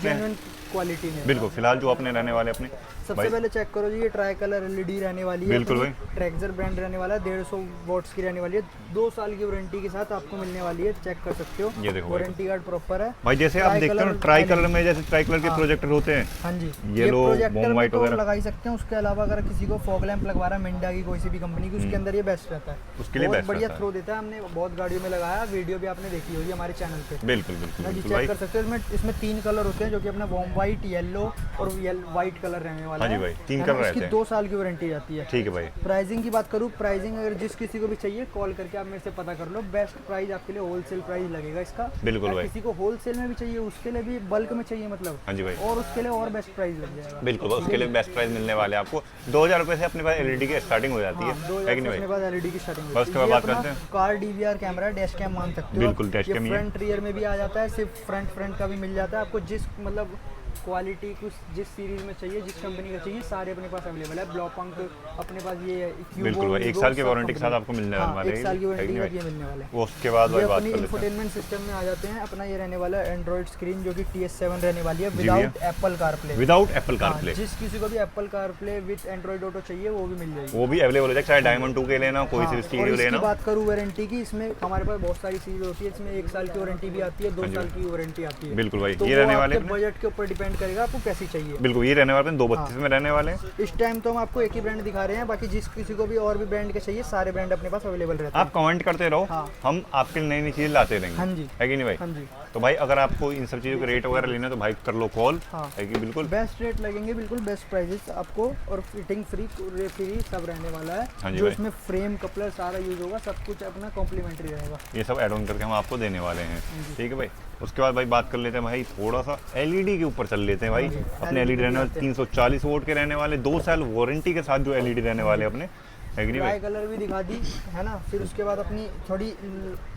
क्वालिटी में बिल्कुल फिलहाल जो अपने रहने वाले अपने सबसे पहले चेक करो जी, ये ट्राई कलर LED रहने वाली है। बिल्कुल भाई। ट्रैक्सर ब्रांड रहने वाला है, 150 वॉट्स की रहने वाली है, 2 साल की वारंटी के साथ आपको मिलने वाली है। चेक कर सकते हो, ये देखो वारंटी कार्ड प्रॉपर है भाई। जैसे आप देखते हो ट्राई कलर में, जैसे ट्राई कलर के प्रोजेक्टर होते हैं, हाँ जी, येलो प्रोजेक्टर बॉम व्हाइट वगैरह लगा ही सकते हैं। उसके अलावा अगर किसी को फॉग लैंप लगवा रहा है मिंडा की कोई सी भी कंपनी की, उसके अंदर ये बेस्ट रहता है, उसके लिए बेस्ट बढ़िया थ्रो देता है। हमने बहुत गाड़ियों में लगाया, वीडियो भी आपने देखी होगी हमारे चैनल पे। बिल्कुल बिल्कुल चेक कर सकते हो। इसमें 3 कलर होते हैं, जो कि अपना वॉर्म व्हाइट, येलो और व्हाइट कलर रहने वाला है। हाँ जी भाई, 3 कलर रहते हैं। 2 साल की वारंटी जाती है। ठीक है भाई। प्राइसिंग की बात करूँ, प्राइसिंग अगर जिस किसी को भी चाहिए कॉल करके आप मेरे से पता कर लो, बेस्ट प्राइस आपके लिए होलसेल प्राइस लगेगा इसका। बिल्कुल भाई। किसी को होलसेल में भी चाहिए, उसके लिए भी बल्क में चाहिए मतलब, हाँ जी भाई, और उसके लिए और बेस्ट प्राइस लग जाएगा। बिल्कुल उसके लिए बेस्ट प्राइस मिलने वाले आपको। 2000 रुपए से अपने पास LED की स्टार्टिंग हो जाती है कि नहीं भाई? अपने पास LED की स्टार्टिंग बस उसके बाद बात करते हैं car DVR camera, dash cam मान सकते हो। बिल्कुल डैश कैम, फ्रंट रियर में भी आ जाता है, सिर्फ फ्रंट का भी मिल जाता है आपको। जिस मतलब क्वालिटी कुछ जिस सीरीज में चाहिए, जिस कंपनी का चाहिए, सारे अपने पास अवेलेबल है। ब्लॉपंक अपने पास ये है, बिल्कुल भाई। 1 साल की वारंटी के साथ आपको मिलने वाले हैं। 1 साल की वारंटी के साथ ये मिलने वाला है। वो उसके बाद भाई बात कर लेते हैं। इंफोटेनमेंट सिस्टम में आ जाते हैं। अपना ये रहने वाला है एंड्रॉइड स्क्रीन, जो कि TS7 रहने वाली है, without Apple CarPlay. Without Apple CarPlay. जिस किसी को भी Apple CarPlay with Android auto चाहिए वो भी मिल जाएगी, वो भी अवेलेबल हो जाएगा, चाहे डायमंड 2 के लेना, कोई सी इसकी लेना। बात करूँ वारंटी की, इसमें हमारे पास बहुत सारी चीजें होती है। इसमें 1 साल की वारंटी भी आती है, 2 साल की वारंटी आती है। बिल्कुल भाई। तो ये रहने वाले बजट के ऊपर डिपेंड करेगा आपको कैसी चाहिए। बिल्कुल ये रहने वाले 232 में रहने वाले हैं। इस टाइम तो हम आपको एक ही ब्रांड दिखा रहे हैं, बाकी जिस किसी को भी और भी ब्रांड के चाहिए, सारे ब्रांड अपने पास अवेलेबल रहते हैं। आप कमेंट करते रहो, हम आपके लिए नई नई चीजें लाते रहेंगे। हाँ जी, है कि नहीं भाई? हाँ जी। तो भाई अगर आपको इन सब चीज़ों के रेट वगैरह लेना है तो भाई कर लो कॉल। है कि बिल्कुल बेस्ट रेट लगेंगे, बिल्कुल बेस्ट प्राइसेस आपको, और फिटिंग फ्री सब रहने वाला है। हाँ जी जो भाई। इसमें फ्रेम कपलर सारा यूज होगा, सब कुछ अपना कॉम्प्लीमेंट्री रहेगा। ये सब ऐड ऑन करके हम आपको देने वाले हैं। ठीक है भाई। उसके बाद भाई बात कर लेते हैं भाई थोड़ा सा LED के ऊपर चल लेते हैं भाई। अपने LED रहने वाले 340 वोल्ट के रहने वाले, 2 साल वारंटी के साथ जो LED रहने वाले अपने एग्री ट्राई भाई। कलर भी दिखा दी है ना। फिर उसके बाद अपनी थोड़ी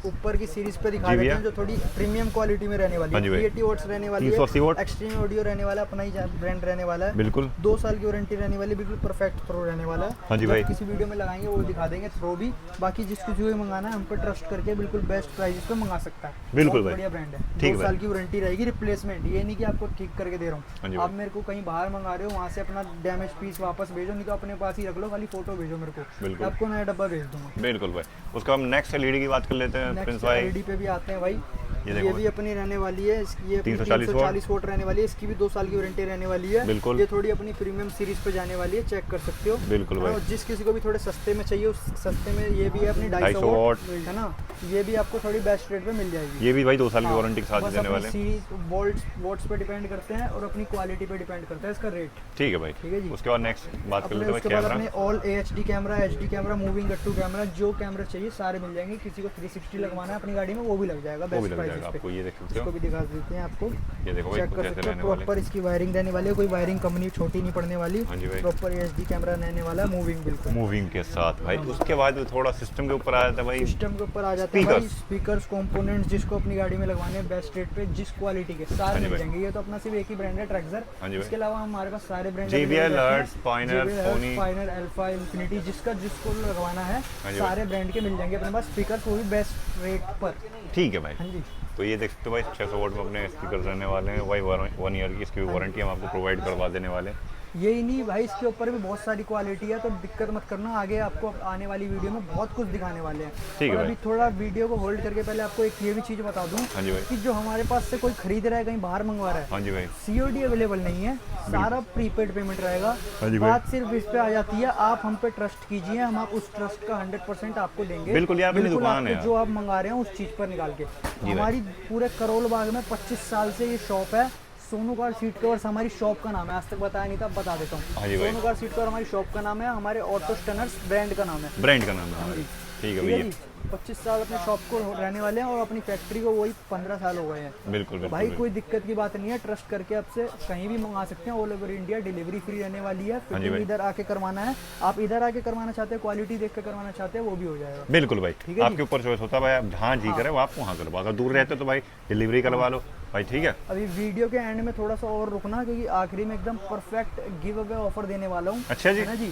ऊपर की सीरीज पे दिखा जी देते भैया। हैं जो थोड़ी प्रीमियम क्वालिटी में रहने वाली हाँ है। जी भाई। 380 वॉट्स रहने वाली 380 है, वॉट। एक्सट्रीम ऑडियो रहने वाला है, अपना ही ब्रांड रहने वाला है। बिल्कुल। 2 साल की वारंटी रहने वाली है, बिल्कुल परफेक्ट थ्रो रहने वाला है। हाँ जी जब भाई। किसी वीडियो में लगाएंगे वो दिखा देंगे थ्रो भी। बाकी जिस किसी को भी मंगाना है हम पे ट्रस्ट करके बिल्कुल बेस्ट प्राइस पे मंगा सकता है। बिल्कुल बहुत भाई। बढ़िया ब्रांड है। ठीक 2 है साल भाई। की वारंटी रहेगी, रिप्लेसमेंट ये नहीं कि आपको ठीक करके दे रहा हाँ जी हूँ। भाई। आप मेरे को कहीं बाहर मंगा रहे हो वहाँ से अपना डैमेज पीस वापस भेजो, नहीं तो अपने पास ही रख लो, खाली फोटो भेजो मेरे को, बिल्कुल। मैं आपको नया डब्बा भेज दूंगा। बिल्कुल भाई। उसका हम नेक्स्ट एलईडी की बात कर लेते हैं प्रिंस नेक्स्ट भाई। एलईडी पे भी आते हैं भाई। ये ये देखो भी अपनी रहने वाली है, इसकी ये 340 340 वोट रहने वाली है, इसकी भी 2 साल की वारंटी रहने वाली है। बिल्कुल। ये थोड़ी अपनी प्रीमियम सीरीज पे जाने वाली है, चेक कर सकते हो। बिल्कुल भाई। और जिस किसी को भी थोड़े सस्ते में चाहिए उस सस्ते में ये भी है अपनी 250 250 वोट है ना। ये भी आपको थोड़ी बेस्ट रेट पे मिल जाएगी। ये भी भाई 2 साल की हाँ, वारंटी के साथ बस देने अपनी वाले हैं। सीरीज वोल्ट्स पे डिपेंड करते हैं और अपनी क्वालिटी पे डिपेंड करता है इसका रेट। ठीक है भाई। ठीक है जी। उसके बाद नेक्स्ट बात कर अपने लेते हैं उसके भाई बाद कैमरा। अपने all HD camera, HD camera, moving गट्टू कैमरा, जो कैमरा चाहिए सारे मिल जाएंगे। किसी को 360 लगवाना है अपनी गाड़ी में वो भी लग जाएगा वो भी बेस्ट लग प्राइस जाएगा पे। आपको, ये देख सकते इसको हो। भी दिखा देते हैं आपको, ये देखो भाई चेक कर कैसे सकते हो। रहने वाले। प्रॉपर इसकी वायरिंग रहने वाली है, कोई वायरिंग कंपनी छोटी नहीं पड़ने वाली। हाँ जी भाई। प्रॉपर एचडी कैमरा रहने वाला है, मूविंग बिल्कुल। मूविंग के साथ भाई। उसके बाद थोड़ा सिस्टम के ऊपर आ जाता है भाई। सिस्टम के ऊपर आ जाते हैं भाई, Speakers। स्पीकर्स, कंपोनेंट्स जिसको अपनी गाड़ी में लगवाने हैं बेस्ट रेट पे, जिस क्वालिटी के हाँ सारे जी मिल भाई। जाएंगे। ये तो अपना सिर्फ एक ही ब्रांड है ट्रैक्सर। हाँ जी भाई। इसके अलावा हमारे पास सारे brand JBL, Hertz, Pioneer, Sony. Pioneer, Alpha, Infinity, जिसको लगवाना है हाँ जी सारे ब्रांड के मिल जाएंगे अपने पास स्पीकर, वो भी बेस्ट रेट पर। ठीक है भाई। हाँ जी। तो ये देख सकते हो भाई 600 वोट में अपने स्पीकर रहने वाले हैं भाई। 1 ईयर की इसकी वारंटी हम आपको प्रोवाइड करवा देने वाले हैं। यही नहीं भाई, इसके ऊपर भी बहुत सारी क्वालिटी है, तो दिक्कत मत करना। आगे आपको आने वाली वीडियो में बहुत कुछ दिखाने वाले हैं। ठीक है और भाई। अभी थोड़ा वीडियो को होल्ड करके पहले आपको एक ये भी चीज़ बता दूं हाँ जी भाई। कि जो हमारे पास से कोई खरीद रहा है, कहीं बाहर मंगवा रहा है, हाँ जी भाई। COD अवेलेबल नहीं है, सारा प्रीपेड पेमेंट रहेगा। हाँ जी भाई। बात सिर्फ इस पे आ जाती है, आप हम पे ट्रस्ट कीजिए, हम आप उस ट्रस्ट का 100% आपको देंगे। बिल्कुल, ये आपकी बिल्कुल दुकान है आपको जो आप मंगा रहे हैं उस चीज़ पर निकाल के। भाई। हमारी पूरे करोल बाग में 25 साल से ये शॉप है। सोनू कार सीट कवर्स हमारी शॉप का नाम है, आज तक बताया नहीं था, अब बता देता हाँ हूँ। जी भाई। सोनू कार सीट कवर हमारी शॉप का नाम है, हमारे ऑटो स्टनर्स ब्रांड का नाम है। ब्रांड का नाम है हमारी। ठीक है ठीक है भैया। जी। 25 साल अपने शॉप को रहने वाले हैं और अपनी फैक्ट्री को वही 15 साल हो गए हैं। बिल्कुल तो भाई बिल्कुल। कोई दिक्कत की बात नहीं है, ट्रस्ट करके आपसे कहीं भी मंगा सकते हैं। All over India delivery free रहने वाली है। हाँ जी फिटिंग भाई। इधर आके करवाना है, आप इधर आके करवाना चाहते हैं, क्वालिटी देख के करवाना चाहते हैं, वो भी हो जाएगा। बिल्कुल भाई। ठीक है जी। आपके ऊपर चॉइस होता है भाई, आप जहाँ जी करे वो आप वहाँ करवा। अगर दूर रहते हो तो भाई डिलीवरी करवा लो भाई। ठीक है। अभी वीडियो के एंड में थोड़ा सा और रुकना, क्योंकि आखिरी में एकदम परफेक्ट गिव अवे ऑफर देने वाला हूँ। अच्छा जी। है ना जी।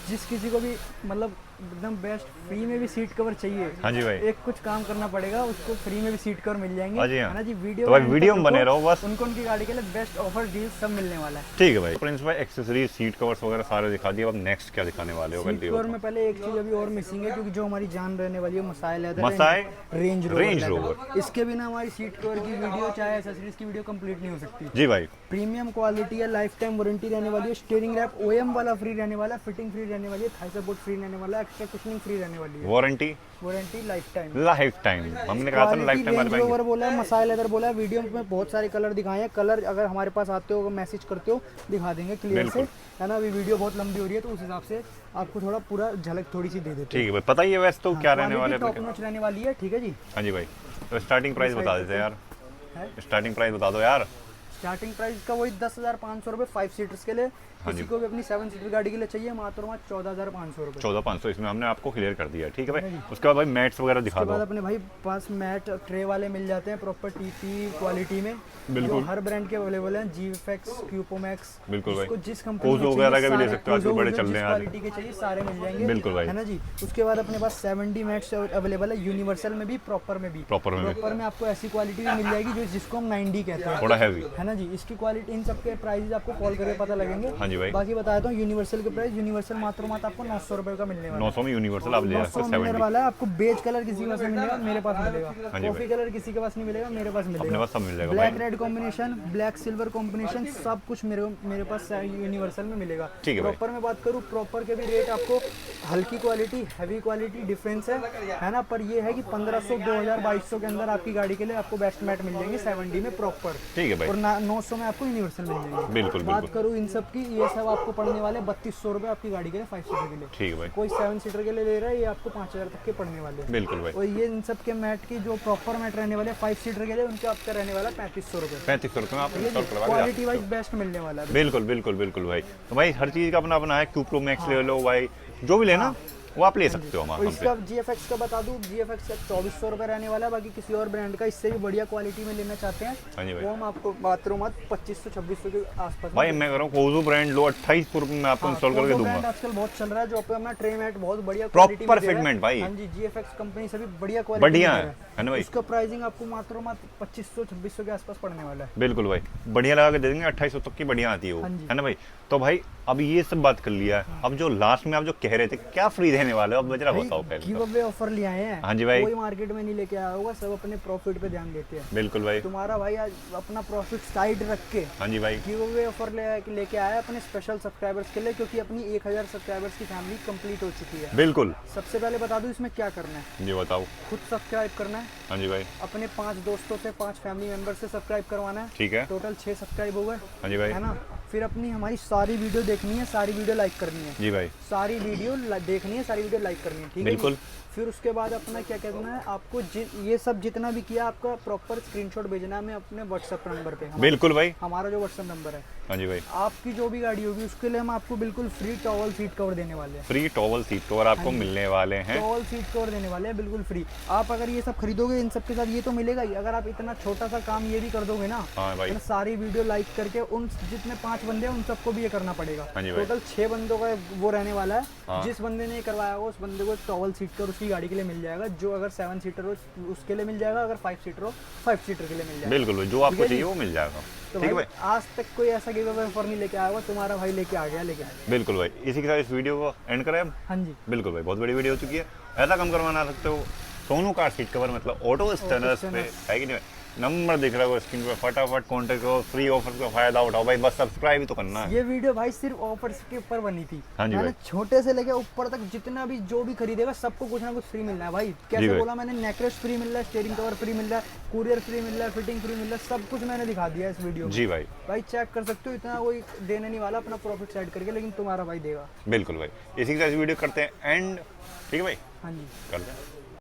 जिस किसी को भी मतलब एकदम बेस्ट फ्री में भी सीट कवर चाहिए, हाँ जी भाई। एक कुछ काम करना पड़ेगा, उसको फ्री में भी सीट कवर मिल जाएंगे। हाँ जी, हाँ। है ना जी। वीडियो तो भाई के end वीडियो तक में बने रुको, रहो बस। उनको उनकी गाड़ी के लिए बेस्ट ऑफर डील सब मिलने वाला है। ठीक है भाई। प्रिंस भाई एक्सेसरीज, सीट कवर्स वगैरह सारे दिखा दिए। अब नेक्स्ट क्या दिखाने वाले हो? सीट गलती कवर में पहले एक चीज अभी और मिसिंग है, क्योंकि जो हमारी जान रहने वाली है Masai leather, Masai range Range rover. Rover। इसके बिना हमारी सीट कवर की वीडियो चाहे एसेसरीज की वीडियो कंप्लीट नहीं हो सकती। जी भाई। प्रीमियम क्वालिटी है, लाइफ टाइम वारंटी रहने वाली है, स्टीयरिंग रैप OEM वाला फ्री रहने वाला है, फिटिंग फ्री रहने वाली है, थाई सपोर्ट फ्री रहने वाला है, एक्स्ट्रा कुशनिंग फ्री रहने वाली है, warranty warranty life time. Life time. हमने कहा था ना लाइफ टाइम रेंज रोवर बोला है, मसाई लेदर बोला है। वीडियो में बहुत सारे कलर दिखाए हैं। कलर अगर हमारे पास आते हो, मैसेज करते हो, दिखा देंगे क्लियर से, है ना। अभी वीडियो बहुत लंबी हो रही है तो उस हिसाब से आपको थोड़ा पूरा झलक थोड़ी सी दे देते ठीक है भाई। पता ही है वैसे तो क्या रहने वाले टॉप नॉच रहने वाली है। ठीक है जी। हाँ जी भाई। तो स्टार्टिंग प्राइस बता देते हैं यार। है स्टार्टिंग प्राइस बता दो यार। स्टार्टिंग प्राइस का वही 10,500 रुपये 5 सीटर्स के लिए। हाँ किसी जी। को भी अपनी 7 सीटर गाड़ी के लिए चाहिए मात्र 14,500 रुपये। 14,500 इसमें हमने आपको क्लियर कर दिया। ठीक है भाई। उसके बाद भाई मैट्स वगैरह दिखा उसके बाद दो। अपने भाई पास मैट ट्रे वाले मिल जाते हैं प्रॉपर TP क्वालिटी में, बिल्कुल। जो हर ब्रांड के अवेलेबल हैं। GFX, क्यूपोमैक्स, बिल्कुल भाई। जिसको जिस कंपनी कोज़ो वगैरह का भी ले सकते हो, आजकल बड़े चल रहे हैं आज। क्वालिटी के चाहिए सारे मिल जाएंगे। बिल्कुल भाई। है ना जी। उसके बाद अपने पास 70 मैट्स अवेलेबल है, यूनिवर्सल में भी, प्रॉपर में भी। प्रॉपर में भी। प्रॉपर में आपको ऐसी क्वालिटी भी मिल जाएगी जो जिसको हम 90 कहते हैं, थोड़ा हैवी। है ना जी। इसकी क्वालिटी, इन सब के प्राइस आपको कॉल करके पता लगेंगे। हाँ जी भाई। बाकी बता देता हूँ यूनिवर्सल के प्राइस। यूनिवर्सल मात्र आपको 900 रुपये का मिलने वाला है। 900 में यूनिवर्सल आप ले सकते 900 हो। मिलने 70 वाला है आपको। बेज कलर किसी के पास नहीं मिलेगा, मेरे पास मिलेगा। हाँ जी कॉफी भाई। कलर किसी के पास नहीं मिलेगा, मेरे पास अपने मिलेगा। पास सब मिल जाएगा ब्लैक भाई। Red combination, black silver combination, सब कुछ मेरे पास यूनिवर्सल में मिलेगा। ठीक है भाई। प्रॉपर में बात करूँ, प्रॉपर के भी रेट आपको हल्की क्वालिटी, हैवी क्वालिटी डिफरेंस है ना। पर ये है कि 1500, 2000, 2200 के अंदर आपकी गाड़ी के लिए आपको बेस्ट मैट मिल जाएंगे 70 में प्रॉपर। ठीक है भाई। और 900 में आपको यूनिवर्सल मिल जाएंगे। बिल्कुल बात बिल्कुल। करूँ इन सब की, ये सब आपको पड़ने वाले 3200 रुपये आपकी गाड़ी के लिए 5 सीटर के लिए। ठीक है भाई। कोई 7 सीटर के लिए ले रहा है, ये आपको 5000 तक के पड़ने वाले हैं। बिल्कुल भाई। और ये इन सब के मैट की जो प्रॉपर मैट रहने वाले 5 सीटर के लिए, उनके आपका रहने वाला 3500 रुपये। 3500 रुपये में आप इंस्टॉल करवा के क्वालिटी वाइज बेस्ट मिलने वाला है। बिल्कुल बिल्कुल बिल्कुल भाई। तो भाई हर चीज़ का अपना अपना है। क्यूप्रो मैक्स ले लो भाई, जो भी लेना वो आप ले सकते हो और हमारे इसका GFX का बता दूं, GFX का 2400 रुपये रहने वाला है। बाकी किसी और ब्रांड का इससे भी बढ़िया क्वालिटी में लेना चाहते हैं हाँ जी भाई। वो हम आपको मात्र 2500-2600 के आसपास भाई मैं कह रहा हूँ कोजो ब्रांड लो, 2800 रुपये में आपको इंस्टॉल करके ब्रांड दूंगा। आजकल बहुत चल रहा है, जो अपना ट्रे मैट बहुत बढ़िया प्रॉपर क्वालिटी में दे रहा है। सेगमेंट भाई। हाँ जी, GFX कंपनी से भी बढ़िया क्वालिटी बढ़िया में है दे रहा है ना भाई। उसका प्राइसिंग आपको मात्र 2500-2600 के आसपास पड़ने वाला है। बिल्कुल भाई, बढ़िया लगा के दे देंगे, 2800 तक की बढ़िया आती है वो, हाँ जी। है ना भाई। तो भाई अब ये सब बात कर लिया है, अब जो लास्ट में आप जो कह रहे थे क्या फ्री देने वाले हो, अब जरा बताओ पहले गिव तो। अवे ऑफर ले आए हैं। हाँ जी भाई। कोई मार्केट में नहीं लेके आया होगा, सब अपने प्रॉफिट पे ध्यान देते हैं। बिल्कुल भाई। तुम्हारा भाई आज अपना प्रॉफिट साइड रख के हाँ जी भाई। गिव अवे ऑफर लेके आया अपने स्पेशल सब्सक्राइबर्स के लिए, क्योंकि अपनी 1000 सब्सक्राइबर्स की फैमिली कंप्लीट हो चुकी है। बिल्कुल। सबसे पहले बता दूं इसमें क्या करना है। जी बताओ। खुद सब्सक्राइब करना है, हाँ जी भाई। अपने 5 दोस्तों से 5 फैमिली मेंबर से सब्सक्राइब करवाना है। ठीक है। टोटल 6 सब्सक्राइब हो गए, हाँ जी भाई। है ना। फिर अपनी हमारी सारी वीडियो देखनी है, सारी वीडियो लाइक करनी है। जी भाई। सारी वीडियो देखनी है, सारी वीडियो लाइक करनी है, ठीक है। बिल्कुल। फिर उसके बाद अपना क्या कहना है आपको, ये सब जितना भी किया आपका प्रॉपर स्क्रीनशॉट भेजना है हमें अपने व्हाट्सएप नंबर पे। बिल्कुल भाई। हमारा जो व्हाट्सएप नंबर है, हाँ जी भाई। आपकी जो भी गाड़ी होगी उसके लिए हम आपको बिल्कुल फ्री टॉवल सीट कवर देने वाले हैं। फ्री टॉवल सीट कवर आपको मिलने वाले हैं। टॉवल सीट कवर देने वाले हैं बिल्कुल फ्री। आप अगर ये सब खरीदोगे इन सब के साथ ये तो मिलेगा ही, अगर आप इतना छोटा सा काम ये भी कर दोगे ना, हाँ भाई। सारी वीडियो लाइक करके उन जितने 5 बंदे हैं उन सबको भी ये करना पड़ेगा। हाँ जी भाई। टोटल 6 बंदों का वो रहने वाला है। हाँ। जिस बंदे ने ये करवाया होगा उस बंदे को टॉवल सीट कवर उसकी गाड़ी के लिए मिल जाएगा। जो अगर 7 सीटर हो उसके लिए मिल जाएगा, अगर 5 सीटर हो 5 सीटर के लिए मिल जाएगा। बिल्कुल भाई, जो आपको चाहिए वो मिल जाएगा। तो ठीक है भाई भाई। आज तक कोई ऐसा गिव अवे ऑफर नहीं लेके आया होगा, तुम्हारा भाई लेके आ गया। लेकिन बिल्कुल भाई, इसी के साथ इस वीडियो को एंड करें अब। हाँ जी, बिल्कुल भाई, बहुत बड़ी वीडियो हो चुकी है। ऐसा कम करवाना सकते हो सोनू कार सीट कवर, मतलब ऑटो स्टैंडर्ड्स पे, है कि नहीं भाई। नंबर दिख रहा है स्क्रीन पे, फटाफट कॉन्टेक्ट करो, फ्री ऑफर का फायदा उठाओ भाई, बस सब्सक्राइब ही तो करना है। ये वीडियो भाई सिर्फ ऑफर्स के ऊपर बनी थी। हाँ जी मैंने भाई। छोटे से लेके ऊपर तक जितना भी जो भी खरीदेगा सबको कुछ ना कुछ फ्री मिलना है भाई। जी कैसे भाई। बोला मैंने, नेकलेस फ्री मिल रहा है, स्टीयरिंग कवर फ्री मिल रहा है, कुरियर फ्री मिल रहा है, फिटिंग फ्री मिल रहा है, सब कुछ मैंने दिखा दिया है इस वीडियो में। जी भाई। भाई चेक कर सकते हो, इतना कोई देने नहीं वाला अपना प्रॉफिट साइड करके, लेकिन तुम्हारा भाई देगा। बिल्कुल भाई, इसी के साथ इस वीडियो करते हैं एंड। ठीक है भाई, हाँ जी। करते हैं।